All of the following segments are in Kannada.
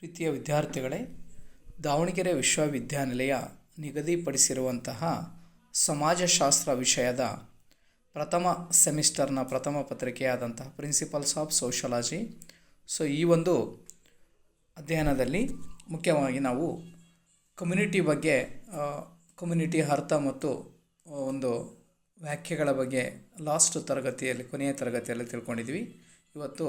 ಪ್ರೀತಿಯ ವಿದ್ಯಾರ್ಥಿಗಳೇ, ದಾವಣಗೆರೆ ವಿಶ್ವವಿದ್ಯಾನಿಲಯ ನಿಗದಿಪಡಿಸಿರುವಂತಹ ಸಮಾಜಶಾಸ್ತ್ರ ವಿಷಯದ ಪ್ರಥಮ ಸೆಮಿಸ್ಟರ್ನ ಪ್ರಥಮ ಪತ್ರಿಕೆಯಾದಂತಹ ಪ್ರಿನ್ಸಿಪಲ್ಸ್ ಆಫ್ ಸೋಷಾಲಜಿ. ಈ ಒಂದು ಅಧ್ಯಯನದಲ್ಲಿ ಮುಖ್ಯವಾಗಿ ನಾವು ಕಮ್ಯುನಿಟಿ ಬಗ್ಗೆ, ಕಮ್ಯುನಿಟಿ ಅರ್ಥ ಮತ್ತು ಒಂದು ವ್ಯಾಖ್ಯೆಗಳ ಬಗ್ಗೆ ಕೊನೆಯ ತರಗತಿಯಲ್ಲಿ ತಿಳ್ಕೊಂಡಿದ್ವಿ. ಇವತ್ತು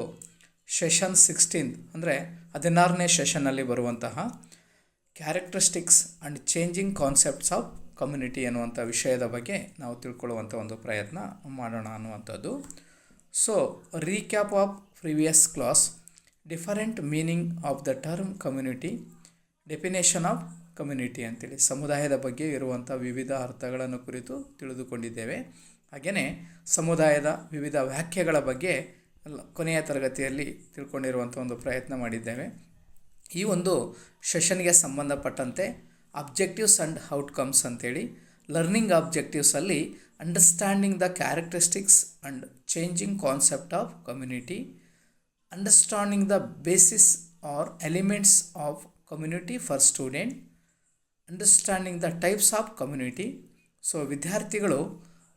ಸೆಷನ್ 16 ಅಂದರೆ 16ನೇ ಸೆಷನ್ನಲ್ಲಿ ಬರುವಂತಹ characteristics and changing concepts of community ಅನ್ನುವಂಥ ವಿಷಯದ ಬಗ್ಗೆ ನಾವು ತಿಳ್ಕೊಳ್ಳುವಂಥ ಒಂದು ಪ್ರಯತ್ನ ಮಾಡೋಣ ಅನ್ನುವಂಥದ್ದು. Recap of previous class, different meaning of the term community, definition of community ಅಂತೇಳಿ ಸಮುದಾಯದ ಬಗ್ಗೆ ಇರುವಂಥ ವಿವಿಧ ಅರ್ಥಗಳನ್ನು ಕುರಿತು ತಿಳಿದುಕೊಂಡಿದ್ದೇವೆ. ಹಾಗೆಯೇ ಸಮುದಾಯದ ವಿವಿಧ ವ್ಯಾಖ್ಯೆಗಳ ಬಗ್ಗೆ ಕೊನೆಯ ತರಗತಿಯಲ್ಲಿ ತಿಳ್ಕೊಂಡಿರುವಂಥ ಒಂದು ಪ್ರಯತ್ನ ಮಾಡಿದ್ದೇವೆ. ಈ ಒಂದು ಸೆಷನ್ಗೆ ಸಂಬಂಧಪಟ್ಟಂತೆ ಅಬ್ಜೆಕ್ಟಿವ್ಸ್ ಆ್ಯಂಡ್ ಔಟ್ಕಮ್ಸ್ ಅಂತೇಳಿ, ಲರ್ನಿಂಗ್ ಆಬ್ಜೆಕ್ಟಿವ್ಸಲ್ಲಿ understanding the characteristics and changing concept of community, understanding the basis or elements of community for student, understanding the types of community. ವಿದ್ಯಾರ್ಥಿಗಳು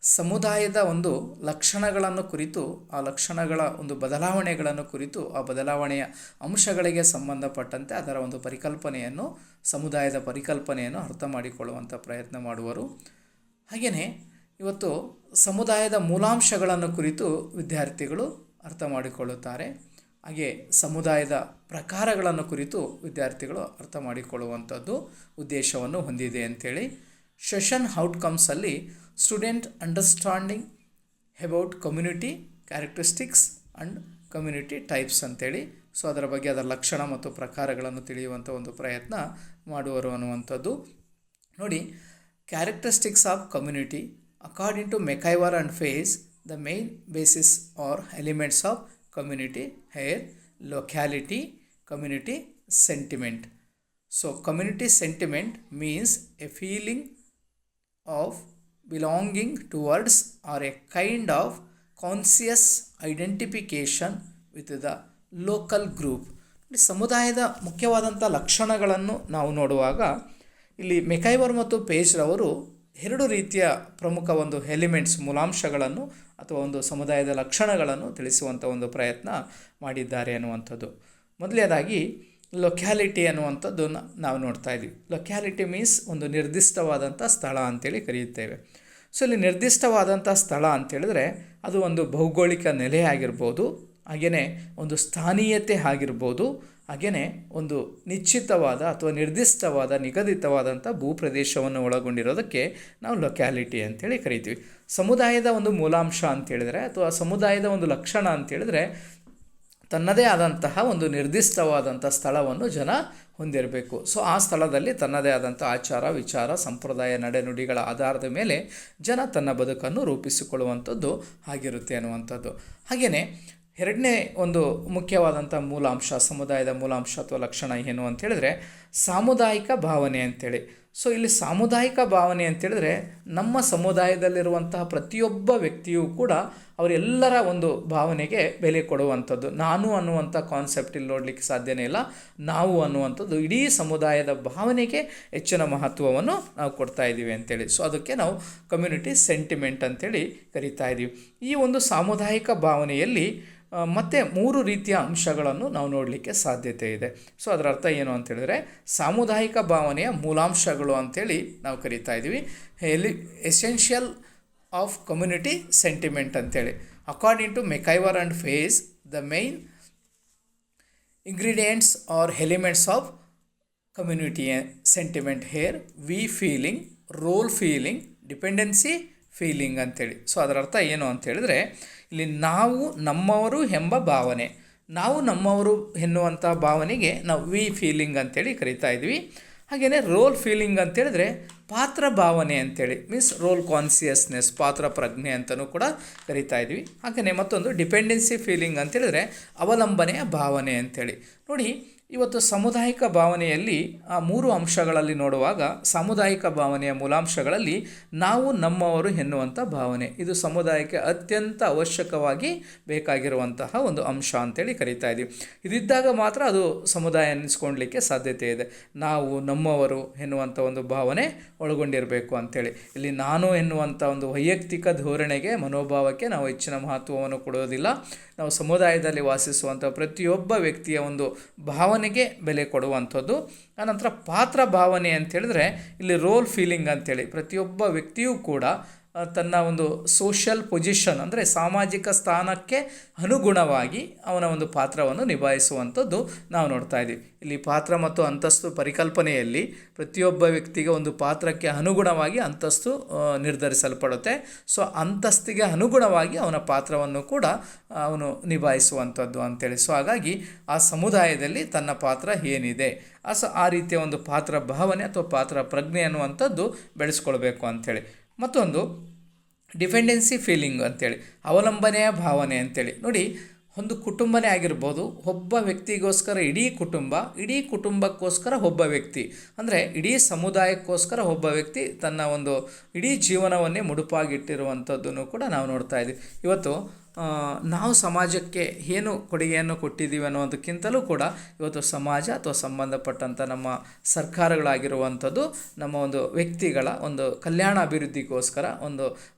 ಸಮುದಾಯದ ಒಂದು ಲಕ್ಷಣಗಳನ್ನು ಕುರಿತು, ಆ ಲಕ್ಷಣಗಳ ಒಂದು ಬದಲಾವಣೆಗಳನ್ನು ಕುರಿತು, ಆ ಬದಲಾವಣೆಯ ಅಂಶಗಳಿಗೆ ಸಂಬಂಧಪಟ್ಟಂತೆ ಅದರ ಒಂದು ಸಮುದಾಯದ ಪರಿಕಲ್ಪನೆಯನ್ನು ಅರ್ಥ ಮಾಡಿಕೊಳ್ಳುವಂಥ ಪ್ರಯತ್ನ ಮಾಡುವರು. ಹಾಗೆಯೇ ಇವತ್ತು ಸಮುದಾಯದ ಮೂಲಾಂಶಗಳನ್ನು ಕುರಿತು ವಿದ್ಯಾರ್ಥಿಗಳು ಅರ್ಥ ಮಾಡಿಕೊಳ್ಳುತ್ತಾರೆ. ಹಾಗೆ ಸಮುದಾಯದ ಪ್ರಕಾರಗಳನ್ನು ಕುರಿತು ವಿದ್ಯಾರ್ಥಿಗಳು ಅರ್ಥ ಮಾಡಿಕೊಳ್ಳುವಂಥದ್ದು ಉದ್ದೇಶವನ್ನು ಹೊಂದಿದೆ ಅಂಥೇಳಿ. ಸೆಷನ್ ಔಟ್ಕಮ್ಸಲ್ಲಿ student understanding about community characteristics and community types ಅಂತೇಳಿ, ಅದರ ಬಗ್ಗೆ ಅದರ ಲಕ್ಷಣ ಮತ್ತು ಪ್ರಕಾರಗಳನ್ನು ತಿಳಿಯುವಂಥ ಒಂದು ಪ್ರಯತ್ನ ಮಾಡುವರು ಅನ್ನುವಂಥದ್ದು. ನೋಡಿ, characteristics of community according to MacIver and face, the main basis or elements of community are, locality, community sentiment. Community sentiment means a feeling of belonging towards or a kind of conscious identification with the local group. ಸಮುದಾಯದ ಮುಖ್ಯವಾದಂಥ ಲಕ್ಷಣಗಳನ್ನು ನಾವು ನೋಡುವಾಗ ಇಲ್ಲಿ ಮೆಕೈವರ್ ಮತ್ತು ಪೇಜ್ರವರು ಎರಡು ರೀತಿಯ ಪ್ರಮುಖ ಒಂದು ಎಲಿಮೆಂಟ್ಸ್, ಮೂಲಾಂಶಗಳನ್ನು ಅಥವಾ ಒಂದು ಸಮುದಾಯದ ಲಕ್ಷಣಗಳನ್ನು ತಿಳಿಸುವಂಥ ಒಂದು ಪ್ರಯತ್ನ ಮಾಡಿದ್ದಾರೆ ಅನ್ನುವಂಥದ್ದು. ಮೊದಲನೇದಾಗಿ ಲೊಕ್ಯಾಲಿಟಿ ಅನ್ನುವಂಥದ್ದು ನಾವು ನೋಡ್ತಾ ಇದ್ದೀವಿ. ಲೊಕ್ಯಾಲಿಟಿ ಮೀನ್ಸ್ ಒಂದು ನಿರ್ದಿಷ್ಟವಾದಂಥ ಸ್ಥಳ ಅಂತೇಳಿ ಕರೆಯುತ್ತೇವೆ. ಇಲ್ಲಿ ನಿರ್ದಿಷ್ಟವಾದಂಥ ಸ್ಥಳ ಅಂತೇಳಿದ್ರೆ ಅದು ಒಂದು ಭೌಗೋಳಿಕ ನೆಲೆ ಆಗಿರ್ಬೋದು, ಹಾಗೆಯೇ ಒಂದು ಸ್ಥಾನೀಯತೆ ಆಗಿರ್ಬೋದು, ಹಾಗೆಯೇ ಒಂದು ನಿಶ್ಚಿತವಾದ ಅಥವಾ ನಿಗದಿತವಾದಂಥ ಭೂಪ್ರದೇಶವನ್ನು ಒಳಗೊಂಡಿರೋದಕ್ಕೆ ನಾವು ಲೊಕ್ಯಾಲಿಟಿ ಅಂತೇಳಿ ಕರಿತೀವಿ. ಸಮುದಾಯದ ಒಂದು ಮೂಲಾಂಶ ಅಂತೇಳಿದರೆ ಅಥವಾ ಸಮುದಾಯದ ಒಂದು ಲಕ್ಷಣ ಅಂತೇಳಿದರೆ ತನ್ನದೇ ಆದಂತಹ ಒಂದು ನಿರ್ದಿಷ್ಟವಾದಂಥ ಸ್ಥಳವನ್ನು ಜನ ಹೊಂದಿರಬೇಕು. ಆ ಸ್ಥಳದಲ್ಲಿ ತನ್ನದೇ ಆದಂಥ ಆಚಾರ, ವಿಚಾರ, ಸಂಪ್ರದಾಯ, ನಡೆನುಡಿಗಳ ಆಧಾರದ ಮೇಲೆ ಜನ ತನ್ನ ಬದುಕನ್ನು ರೂಪಿಸಿಕೊಳ್ಳುವಂಥದ್ದು ಆಗಿರುತ್ತೆ ಅನ್ನುವಂಥದ್ದು. ಹಾಗೆಯೇ ಎರಡನೇ ಒಂದು ಮುಖ್ಯವಾದಂಥ ಮೂಲಾಂಶ, ಸಮುದಾಯದ ಮೂಲಾಂಶ ಅಥವಾ ಲಕ್ಷಣ ಏನು ಅಂತೇಳಿದ್ರೆ ಸಾಮುದಾಯಿಕ ಭಾವನೆ ಅಂತೇಳಿ. ಇಲ್ಲಿ ಸಾಮುದಾಯಿಕ ಭಾವನೆ ಅಂತೇಳಿದ್ರೆ ನಮ್ಮ ಸಮುದಾಯದಲ್ಲಿರುವಂತಹ ಪ್ರತಿಯೊಬ್ಬ ವ್ಯಕ್ತಿಯೂ ಕೂಡ ಅವರೆಲ್ಲರ ಒಂದು ಭಾವನೆಗೆ ಬೆಲೆ ಕೊಡುವಂಥದ್ದು. ನಾನು ಅನ್ನುವಂಥ ಕಾನ್ಸೆಪ್ಟ್ ಇಲ್ಲಿ ನೋಡಲಿಕ್ಕೆ ಸಾಧ್ಯನೇ ಇಲ್ಲ. ನಾವು ಅನ್ನುವಂಥದ್ದು ಇಡೀ ಸಮುದಾಯದ ಭಾವನೆಗೆ ಹೆಚ್ಚಿನ ಮಹತ್ವವನ್ನು ನಾವು ಕೊಡ್ತಾ ಇದ್ದೀವಿ ಅಂತೇಳಿ. ಅದಕ್ಕೆ ನಾವು ಕಮ್ಯುನಿಟಿ ಸೆಂಟಿಮೆಂಟ್ ಅಂತೇಳಿ ಕರಿತಾ ಇದ್ದೀವಿ. ಈ ಒಂದು ಸಾಮುದಾಯಿಕ ಭಾವನೆಯಲ್ಲಿ ಮತ್ತೆ 3 ರೀತಿಯ ಅಂಶಗಳನ್ನು ನಾವು ನೋಡಲಿಕ್ಕೆ ಸಾಧ್ಯತೆ ಇದೆ. ಅದರ ಅರ್ಥ ಏನು ಅಂತೇಳಿದ್ರೆ ಸಾಮುದಾಯಿಕ ಭಾವನೆಯ ಮೂಲಾಂಶಗಳು ಅಂತೇಳಿ ನಾವು ಕರಿತಾ ಇದ್ದೀವಿ. ಎಸೆನ್ಷಿಯಲ್ ಆಫ್ ಕಮ್ಯುನಿಟಿ ಸೆಂಟಿಮೆಂಟ್ ಅಂತೇಳಿ, according to MacIver and face, the main ingredients are elements of community sentiment here, we feeling, role feeling, dependency feeling ಅಂತೇಳಿ. ಅದರ ಅರ್ಥ ಏನು ಅಂತೇಳಿದ್ರೆ ಇಲ್ಲಿ ನಾವು ನಮ್ಮವರು ಎಂಬ ಭಾವನೆ, ನಾವು ನಮ್ಮವರು ಎನ್ನುವಂಥ ಭಾವನೆಗೆ ನಾವು ವಿ ಫೀಲಿಂಗ್ ಅಂತೇಳಿ ಕರಿತಾ ಇದ್ವಿ. ಹಾಗೆಯೇ ರೋಲ್ ಫೀಲಿಂಗ್ ಅಂತೇಳಿದ್ರೆ ಪಾತ್ರ ಭಾವನೆ ಅಂತೇಳಿ, ಮೀನ್ಸ್ ರೋಲ್ ಕಾನ್ಸಿಯಸ್ನೆಸ್, ಪಾತ್ರ ಪ್ರಜ್ಞೆ ಅಂತಲೂ ಕೂಡ ಕರಿತಾ ಇದ್ವಿ. ಹಾಗೆಯೇ ಮತ್ತೊಂದು ಡಿಪೆಂಡೆನ್ಸಿ ಫೀಲಿಂಗ್ ಅಂತೇಳಿದ್ರೆ ಅವಲಂಬನೆಯ ಭಾವನೆ ಅಂತೇಳಿ. ನೋಡಿ, ಇವತ್ತು ಸಾಮುದಾಯಿಕ ಭಾವನೆಯಲ್ಲಿ ಆ ಮೂರು ಅಂಶಗಳಲ್ಲಿ ನೋಡುವಾಗ ಸಾಮುದಾಯಿಕ ಭಾವನೆಯ ಮೂಲಾಂಶಗಳಲ್ಲಿ ನಾವು ನಮ್ಮವರು ಎನ್ನುವಂಥ ಭಾವನೆ ಇದು ಸಮುದಾಯಕ್ಕೆ ಅತ್ಯಂತ ಅವಶ್ಯಕವಾಗಿ ಬೇಕಾಗಿರುವಂತಹ ಒಂದು ಅಂಶ ಅಂತೇಳಿ ಕರೀತಾ ಇದ್ದೀವಿ. ಇದಿದ್ದಾಗ ಮಾತ್ರ ಅದು ಸಮುದಾಯ ಅನ್ನಿಸ್ಕೊಳ್ಲಿಕ್ಕೆ ಸಾಧ್ಯತೆ ಇದೆ. ನಾವು ನಮ್ಮವರು ಎನ್ನುವಂಥ ಒಂದು ಭಾವನೆ ಒಳಗೊಂಡಿರಬೇಕು ಅಂಥೇಳಿ. ಇಲ್ಲಿ ನಾನು ಎನ್ನುವಂಥ ಒಂದು ವೈಯಕ್ತಿಕ ಧೋರಣೆಗೆ ಮನೋಭಾವಕ್ಕೆ ನಾವು ಹೆಚ್ಚಿನ ಮಹತ್ವವನ್ನು ಕೊಡೋದಿಲ್ಲ. ನಾವು ಸಮುದಾಯದಲ್ಲಿ ವಾಸಿಸುವಂಥ ಪ್ರತಿಯೊಬ್ಬ ವ್ಯಕ್ತಿಯ ಒಂದು ಭಾವನೆಗೆ ಬೆಲೆ ಕೊಡುವಂಥದ್ದು. ಆನಂತರ ಪಾತ್ರ ಭಾವನೆ ಅಂತೇಳಿದ್ರೆ ಇಲ್ಲಿ ರೋಲ್ ಫೀಲಿಂಗ್ ಅಂಥೇಳಿ ಪ್ರತಿಯೊಬ್ಬ ವ್ಯಕ್ತಿಯೂ ಕೂಡ ತನ್ನ ಒಂದು ಸೋಷಿಯಲ್ ಪೊಸಿಷನ್ ಅಂದರೆ ಸಾಮಾಜಿಕ ಸ್ಥಾನಕ್ಕೆ ಅನುಗುಣವಾಗಿ ಅವನ ಒಂದು ಪಾತ್ರವನ್ನು ನಿಭಾಯಿಸುವಂಥದ್ದು ನಾವು ನೋಡ್ತಾ ಇದ್ದೀವಿ. ಇಲ್ಲಿ ಪಾತ್ರ ಮತ್ತು ಅಂತಸ್ತು ಪರಿಕಲ್ಪನೆಯಲ್ಲಿ ಪ್ರತಿಯೊಬ್ಬ ವ್ಯಕ್ತಿಗೆ ಒಂದು ಪಾತ್ರಕ್ಕೆ ಅನುಗುಣವಾಗಿ ಅಂತಸ್ತು ನಿರ್ಧರಿಸಲ್ಪಡುತ್ತೆ. ಸೊ ಅಂತಸ್ತಿಗೆ ಅನುಗುಣವಾಗಿ ಅವನ ಪಾತ್ರವನ್ನು ಕೂಡ ಅವನು ನಿಭಾಯಿಸುವಂಥದ್ದು ಅಂತೇಳಿ. ಸೊ ಹಾಗಾಗಿ ಆ ಸಮುದಾಯದಲ್ಲಿ ತನ್ನ ಪಾತ್ರ ಏನಿದೆ ಆ ರೀತಿಯ ಒಂದು ಪಾತ್ರ ಭಾವನೆ ಅಥವಾ ಪಾತ್ರ ಪ್ರಜ್ಞೆ ಅನ್ನುವಂಥದ್ದು ಬೆಳೆಸ್ಕೊಳ್ಬೇಕು ಅಂಥೇಳಿ. ಮತ್ತೊಂದು ಡಿಪೆಂಡೆನ್ಸಿ ಫೀಲಿಂಗ್ ಅಂತೇಳಿ ಅವಲಂಬನೆಯ ಭಾವನೆ ಅಂತೇಳಿ. ನೋಡಿ, ಒಂದು ಕುಟುಂಬನೇ ಆಗಿರ್ಬೋದು, ಒಬ್ಬ ವ್ಯಕ್ತಿಗೋಸ್ಕರ ಇಡೀ ಕುಟುಂಬಕ್ಕೋಸ್ಕರ ಒಬ್ಬ ವ್ಯಕ್ತಿ ಅಂದರೆ ಇಡೀ ಸಮುದಾಯಕ್ಕೋಸ್ಕರ ಒಬ್ಬ ವ್ಯಕ್ತಿ ತನ್ನ ಒಂದು ಇಡೀ ಜೀವನವನ್ನೇ ಮುಡುಪಾಗಿಟ್ಟಿರುವಂಥದ್ದನ್ನು ಕೂಡ ನಾವು ನೋಡ್ತಾ ಇದ್ದೀವಿ. ಇವತ್ತು ನಾವು ಸಮಾಜಕ್ಕೆ ಏನು ಕೊಡುಗೆಯನ್ನು ಕೊಟ್ಟಿದ್ದೀವಿ ಅನ್ನೋದಕ್ಕಿಂತಲೂ ಕೂಡ ಇವತ್ತು ಸಮಾಜ ಅಥವಾ ಸಂಬಂಧಪಟ್ಟಂಥ ನಮ್ಮ ಸರ್ಕಾರಗಳಾಗಿರುವಂಥದ್ದು ನಮ್ಮ ಒಂದು ವ್ಯಕ್ತಿಗಳ ಒಂದು ಕಲ್ಯಾಣ ಅಭಿವೃದ್ಧಿಗೋಸ್ಕರ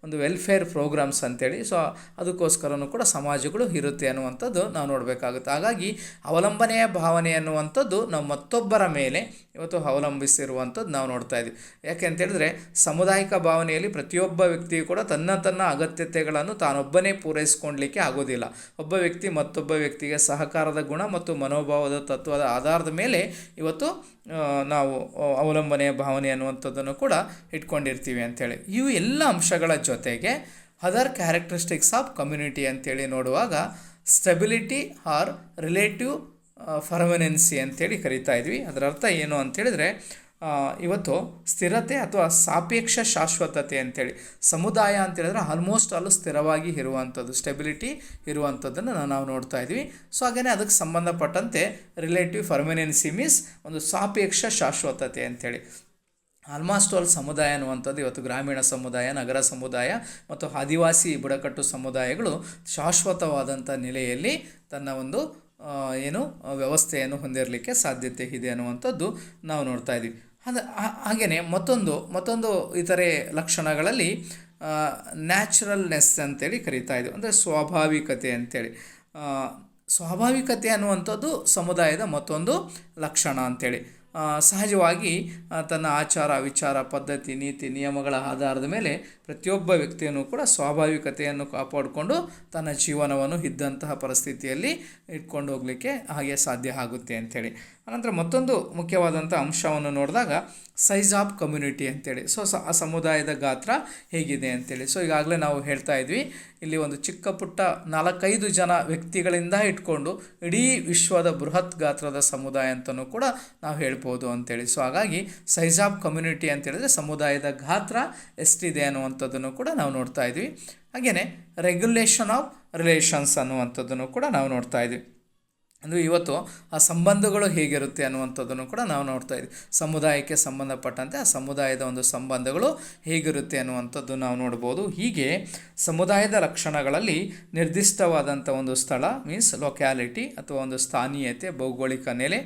ಒಂದು ವೆಲ್ಫೇರ್ ಪ್ರೋಗ್ರಾಮ್ಸ್ ಅಂತೇಳಿ. ಸೊ ಅದಕ್ಕೋಸ್ಕರನೂ ಕೂಡ ಸಮಾಜಗಳು ಇರುತ್ತೆ ಅನ್ನುವಂಥದ್ದು ನಾವು ನೋಡಬೇಕಾಗುತ್ತೆ. ಹಾಗಾಗಿ ಅವಲಂಬನೆಯ ಭಾವನೆ ಅನ್ನುವಂಥದ್ದು ನಾವು ಮತ್ತೊಬ್ಬರ ಮೇಲೆ ಇವತ್ತು ಅವಲಂಬಿಸಿರುವಂಥದ್ದು ನಾವು ನೋಡ್ತಾ ಇದ್ದೀವಿ. ಯಾಕೆ ಅಂತೇಳಿದ್ರೆ ಸಾಮುದಾಯಿಕ ಭಾವನೆಯಲ್ಲಿ ಪ್ರತಿಯೊಬ್ಬ ವ್ಯಕ್ತಿಯು ಕೂಡ ತನ್ನ ಅಗತ್ಯತೆಗಳನ್ನು ತಾನೊಬ್ಬನೇ ಪೂರೈಸ್ಕೊಳ್ಲಿಕ್ಕೆ ಆಗೋದಿಲ್ಲ. ಒಬ್ಬ ವ್ಯಕ್ತಿ ಮತ್ತೊಬ್ಬ ವ್ಯಕ್ತಿಗೆ ಸಹಕಾರದ ಗುಣ ಮತ್ತು ಮನೋಭಾವದ ತತ್ವದ ಆಧಾರದ ಮೇಲೆ ಇವತ್ತು ನಾವು ಅವಲಂಬನೆಯ ಭಾವನೆ ಅನ್ನುವಂಥದ್ದನ್ನು ಕೂಡ ಇಟ್ಕೊಂಡಿರ್ತೀವಿ ಅಂಥೇಳಿ. ಇವು ಎಲ್ಲ ಅಂಶಗಳ ಜೊತೆಗೆ ಅದರ್ ಕ್ಯಾರೆಕ್ಟರಿಸ್ಟಿಕ್ಸ್ ಆಫ್ ಕಮ್ಯುನಿಟಿ ಅಂತೇಳಿ ನೋಡುವಾಗ ಸ್ಟೆಬಿಲಿಟಿ ಆರ್ ರಿಲೇಟಿವ್ ಪರ್ಮನೆನ್ಸಿ ಅಂತೇಳಿ ಕರಿತಾ ಇದ್ವಿ. ಅದರ ಅರ್ಥ ಏನು ಅಂತೇಳಿದರೆ ಇವತ್ತು ಸ್ಥಿರತೆ ಅಥವಾ ಸಾಪೇಕ್ಷ ಶಾಶ್ವತತೆ ಅಂತೇಳಿ. ಸಮುದಾಯ ಅಂತೇಳಿದ್ರೆ ಆಲ್ಮೋಸ್ಟ್ ಅಲ್ಲೂ ಸ್ಥಿರವಾಗಿ ಇರುವಂಥದ್ದು, ಸ್ಟೆಬಿಲಿಟಿ ಇರುವಂಥದ್ದನ್ನು ನಾವು ನೋಡ್ತಾ ಇದ್ವಿ. ಸೊ ಹಾಗೆಯೇ ಅದಕ್ಕೆ ಸಂಬಂಧಪಟ್ಟಂತೆ ರಿಲೇಟಿವ್ ಪರ್ಮನೆನ್ಸಿ ಮೀನ್ಸ್ ಒಂದು ಸಾಪೇಕ್ಷ ಶಾಶ್ವತತೆ ಅಂತೇಳಿ. ಆಲ್ಮೋಸ್ಟ್ ಆಲ್ ಸಮುದಾಯ ಅನ್ನುವಂಥದ್ದು ಇವತ್ತು ಗ್ರಾಮೀಣ ಸಮುದಾಯ, ನಗರ ಸಮುದಾಯ ಮತ್ತು ಆದಿವಾಸಿ ಬುಡಕಟ್ಟು ಸಮುದಾಯಗಳು ಶಾಶ್ವತವಾದಂಥ ನೆಲೆಯಲ್ಲಿ ತನ್ನ ಒಂದು ವ್ಯವಸ್ಥೆಯನ್ನು ಹೊಂದಿರಲಿಕ್ಕೆ ಸಾಧ್ಯತೆ ಇದೆ ಅನ್ನುವಂಥದ್ದು ನಾವು ನೋಡ್ತಾ ಇದ್ದೀವಿ. ಹಾಗೆಯೇ ಮತ್ತೊಂದು ಇತರೆ ಲಕ್ಷಣಗಳಲ್ಲಿ ನ್ಯಾಚುರಲ್ನೆಸ್ ಅಂತೇಳಿ ಕರೀತಾ ಇದ್ದೀವಿ, ಅಂದರೆ ಸ್ವಾಭಾವಿಕತೆ ಅಂತೇಳಿ. ಸ್ವಾಭಾವಿಕತೆ ಅನ್ನುವಂಥದ್ದು ಸಮುದಾಯದ ಮತ್ತೊಂದು ಲಕ್ಷಣ ಅಂತೇಳಿ. ಸಹಜವಾಗಿ ತನ್ನ ಆಚಾರ ವಿಚಾರ ಪದ್ಧತಿ ನೀತಿ ನಿಯಮಗಳ ಆಧಾರದ ಮೇಲೆ ಪ್ರತಿಯೊಬ್ಬ ವ್ಯಕ್ತಿಯನ್ನು ಕೂಡ ಸ್ವಾಭಾವಿಕತೆಯನ್ನು ಕಾಪಾಡಿಕೊಂಡು ತನ್ನ ಜೀವನವನ್ನು ಇದ್ದಂತಹ ಪರಿಸ್ಥಿತಿಯಲ್ಲಿ ಇಟ್ಕೊಂಡು ಹೋಗಲಿಕ್ಕೆ ಹಾಗೆ ಸಾಧ್ಯ ಆಗುತ್ತೆ ಅಂಥೇಳಿ. ಅನಂತರ ಮತ್ತೊಂದು ಮುಖ್ಯವಾದಂಥ ಅಂಶವನ್ನು ನೋಡಿದಾಗ ಸೈಜ್ ಆಫ್ ಕಮ್ಯುನಿಟಿ ಅಂತೇಳಿ. ಸೊ ಆ ಸಮುದಾಯದ ಗಾತ್ರ ಹೇಗಿದೆ ಅಂತೇಳಿ. ಸೊ ಈಗಾಗಲೇ ನಾವು ಹೇಳ್ತಾ ಇದ್ವಿ, ಇಲ್ಲಿ ಒಂದು ಚಿಕ್ಕ ಪುಟ್ಟ 4-5 ಜನ ವ್ಯಕ್ತಿಗಳಿಂದ ಇಟ್ಕೊಂಡು ಇಡೀ ವಿಶ್ವದ ಬೃಹತ್ ಗಾತ್ರದ ಸಮುದಾಯ ಅಂತಲೂ ಕೂಡ ನಾವು ಹೇಳ್ಬೋದು ಅಂತೇಳಿ. ಸೊ ಹಾಗಾಗಿ ಸೈಜ್ ಆಫ್ ಕಮ್ಯುನಿಟಿ ಅಂತೇಳಿದ್ರೆ ಸಮುದಾಯದ ಗಾತ್ರ ಎಷ್ಟಿದೆ ಅನ್ನುವಂಥದ್ದನ್ನು ಕೂಡ ನಾವು ನೋಡ್ತಾ ಇದ್ವಿ. ಹಾಗೆಯೇ ರೆಗ್ಯುಲೇಷನ್ ಆಫ್ ರಿಲೇಷನ್ಸ್ ಅನ್ನುವಂಥದ್ದನ್ನು ಕೂಡ ನಾವು ನೋಡ್ತಾ ಇದ್ವಿ. ಅಂದರೆ ಇವತ್ತು ಆ ಸಂಬಂಧಗಳು ಹೇಗಿರುತ್ತೆ ಅನ್ನುವಂಥದ್ದನ್ನು ಕೂಡ ನಾವು ನೋಡ್ತಾ ಇದ್ವಿ. ಸಮುದಾಯಕ್ಕೆ ಸಂಬಂಧಪಟ್ಟಂತೆ ಆ ಸಮುದಾಯದ ಒಂದು ಸಂಬಂಧಗಳು ಹೇಗಿರುತ್ತೆ ಅನ್ನುವಂಥದ್ದು ನಾವು ನೋಡ್ಬೋದು. ಹೀಗೆ ಸಮುದಾಯದ ಲಕ್ಷಣಗಳಲ್ಲಿ ನಿರ್ದಿಷ್ಟವಾದಂಥ ಒಂದು ಸ್ಥಳ ಮೀನ್ಸ್ ಲೊಕ್ಯಾಲಿಟಿ ಅಥವಾ ಒಂದು ಸ್ಥಾನೀಯತೆ, ಭೌಗೋಳಿಕ ನೆಲೆ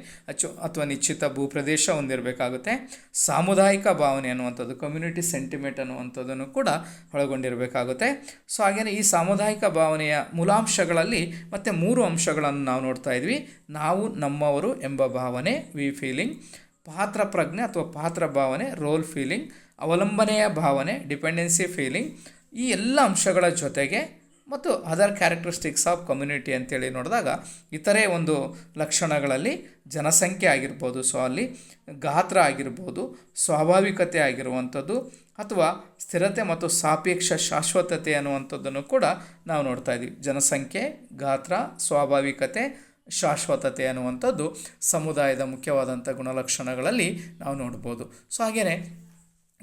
ಅಥವಾ ನಿಶ್ಚಿತ ಭೂಪ್ರದೇಶ ಹೊಂದಿರಬೇಕಾಗುತ್ತೆ. ಸಾಮುದಾಯಿಕ ಭಾವನೆ ಅನ್ನುವಂಥದ್ದು ಕಮ್ಯುನಿಟಿ ಸೆಂಟಿಮೆಂಟ್ ಅನ್ನುವಂಥದ್ದನ್ನು ಕೂಡ ಒಳಗೊಂಡಿರಬೇಕಾಗುತ್ತೆ. ಸೊ ಹಾಗೆಯೇ ಈ ಸಾಮುದಾಯಿಕ ಭಾವನೆಯ ಮೂಲಾಂಶಗಳಲ್ಲಿ ಮತ್ತೆ 3 ಅಂಶಗಳನ್ನು ನಾವು ನೋಡ್ತಾ ಇದ್ವಿ. ನಾವು ನಮ್ಮವರು ಎಂಬ ಭಾವನೆ ವಿ ಫೀಲಿಂಗ್, ಪಾತ್ರ ಪ್ರಜ್ಞೆ ಅಥವಾ ಪಾತ್ರ ಭಾವನೆ ರೋಲ್ ಫೀಲಿಂಗ್, ಅವಲಂಬನೆಯ ಭಾವನೆ ಡಿಪೆಂಡೆನ್ಸಿ ಫೀಲಿಂಗ್. ಈ ಎಲ್ಲ ಅಂಶಗಳ ಜೊತೆಗೆ ಮತ್ತು ಅದರ್ ಕ್ಯಾರೆಕ್ಟರಿಸ್ಟಿಕ್ಸ್ ಆಫ್ ಕಮ್ಯುನಿಟಿ ಅಂತೇಳಿ ನೋಡಿದಾಗ ಇತರೆ ಒಂದು ಲಕ್ಷಣಗಳಲ್ಲಿ ಜನಸಂಖ್ಯೆ ಆಗಿರ್ಬೋದು, ಸೊ ಅಲ್ಲಿ ಗಾತ್ರ ಆಗಿರ್ಬೋದು, ಸ್ವಾಭಾವಿಕತೆ ಆಗಿರುವಂಥದ್ದು ಅಥವಾ ಸ್ಥಿರತೆ ಮತ್ತು ಸಾಪೇಕ್ಷ ಶಾಶ್ವತತೆ ಅನ್ನುವಂಥದ್ದನ್ನು ಕೂಡ ನಾವು ನೋಡ್ತಾ ಇದ್ದೀವಿ. ಜನಸಂಖ್ಯೆ, ಗಾತ್ರ, ಸ್ವಾಭಾವಿಕತೆ, ಶಾಶ್ವತತೆ ಅನ್ನುವಂಥದ್ದು ಸಮುದಾಯದ ಮುಖ್ಯವಾದಂಥ ಗುಣಲಕ್ಷಣಗಳಲ್ಲಿ ನಾವು ನೋಡ್ಬೋದು. ಸೊ ಹಾಗೆಯೇ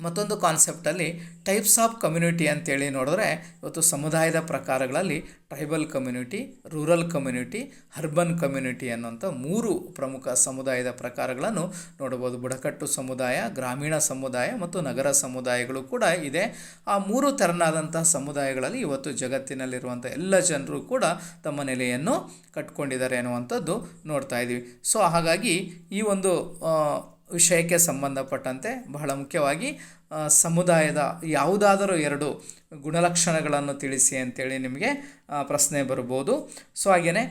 ಮತ್ತೊಂದು ಕಾನ್ಸೆಪ್ಟಲ್ಲಿ ಟೈಪ್ಸ್ ಆಫ್ ಕಮ್ಯುನಿಟಿ ಅಂತೇಳಿ ನೋಡಿದ್ರೆ ಇವತ್ತು ಸಮುದಾಯದ ಪ್ರಕಾರಗಳಲ್ಲಿ tribal community, rural community, urban community ಅನ್ನುವಂಥ 3 ಪ್ರಮುಖ ಸಮುದಾಯದ ಪ್ರಕಾರಗಳನ್ನು ನೋಡಬಹುದು. ಬುಡಕಟ್ಟು ಸಮುದಾಯ, ಗ್ರಾಮೀಣ ಸಮುದಾಯ ಮತ್ತು ನಗರ ಸಮುದಾಯಗಳು ಕೂಡ ಇದೆ. ಆ 3 ತೆರನಾದಂಥ ಸಮುದಾಯಗಳಲ್ಲಿ ಇವತ್ತು ಜಗತ್ತಿನಲ್ಲಿರುವಂಥ ಎಲ್ಲ ಜನರು ಕೂಡ ತಮ್ಮ ನೆಲೆಯನ್ನು ಕಟ್ಕೊಂಡಿದ್ದಾರೆ ಅನ್ನುವಂಥದ್ದು ನೋಡ್ತಾ ಇದ್ದೀವಿ. ಸೊ ಹಾಗಾಗಿ ಈ ಒಂದು ವಿಷಯಕ್ಕೆ ಸಂಬಂಧಪಟ್ಟಂತೆ ಬಹಳ ಮುಖ್ಯವಾಗಿ ಸಮುದಾಯದ ಯಾವುದಾದರೂ 2 ಗುಣಲಕ್ಷಣಗಳನ್ನು ತಿಳಿಸಿ ಅಂತೇಳಿ ನಿಮಗೆ ಪ್ರಶ್ನೆ ಬರ್ಬೋದು. ಸೊ ಹಾಗೆಯೇ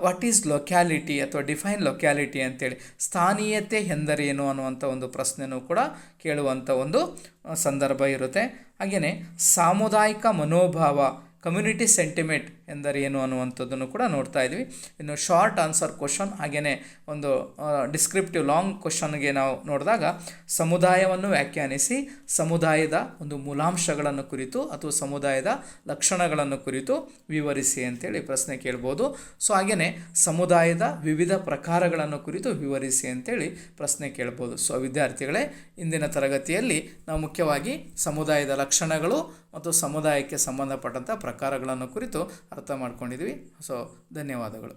ವಾಟ್ ಈಸ್ ಲೊಕ್ಯಾಲಿಟಿ ಅಥವಾ ಡಿಫೈನ್ ಲೊಕ್ಯಾಲಿಟಿ ಅಂತೇಳಿ, ಸ್ಥಾನೀಯತೆ ಎಂದರೇನು ಅನ್ನುವಂಥ ಒಂದು ಪ್ರಶ್ನೆಯೂ ಕೂಡ ಕೇಳುವಂಥ ಒಂದು ಸಂದರ್ಭ ಇರುತ್ತೆ. ಹಾಗೆಯೇ ಸಾಮುದಾಯಿಕ ಮನೋಭಾವ, ಕಮ್ಯುನಿಟಿ ಸೆಂಟಿಮೆಂಟ್ ಎಂದರೇನು ಅನ್ನುವಂಥದ್ದನ್ನು ಕೂಡ ನೋಡ್ತಾ ಇದ್ವಿ. ಇನ್ನು ಶಾರ್ಟ್ ಆನ್ಸರ್ ಕ್ವಶನ್, ಹಾಗೆಯೇ ಒಂದು ಡಿಸ್ಕ್ರಿಪ್ಟಿವ್ ಲಾಂಗ್ ಕ್ವಶನ್ಗೆ ನಾವು ನೋಡಿದಾಗ ಸಮುದಾಯವನ್ನು ವ್ಯಾಖ್ಯಾನಿಸಿ, ಸಮುದಾಯದ ಒಂದು ಮೂಲಾಂಶಗಳನ್ನು ಕುರಿತು ಅಥವಾ ಸಮುದಾಯದ ಲಕ್ಷಣಗಳನ್ನು ಕುರಿತು ವಿವರಿಸಿ ಅಂತೇಳಿ ಪ್ರಶ್ನೆ ಕೇಳ್ಬೋದು. ಸೊ ಹಾಗೆಯೇ ಸಮುದಾಯದ ವಿವಿಧ ಪ್ರಕಾರಗಳನ್ನು ಕುರಿತು ವಿವರಿಸಿ ಅಂತೇಳಿ ಪ್ರಶ್ನೆ ಕೇಳ್ಬೋದು. ಸೊ ವಿದ್ಯಾರ್ಥಿಗಳೇ, ಇಂದಿನ ತರಗತಿಯಲ್ಲಿ ನಾವು ಮುಖ್ಯವಾಗಿ ಸಮುದಾಯದ ಲಕ್ಷಣಗಳು ಮತ್ತು ಸಮುದಾಯಕ್ಕೆ ಸಂಬಂಧಪಟ್ಟಂಥ ಪ್ರಕಾರಗಳನ್ನು ಕುರಿತು ಅರ್ಥ ಮಾಡ್ಕೊಂಡಿದ್ವಿ. ಸೊ ಧನ್ಯವಾದಗಳು.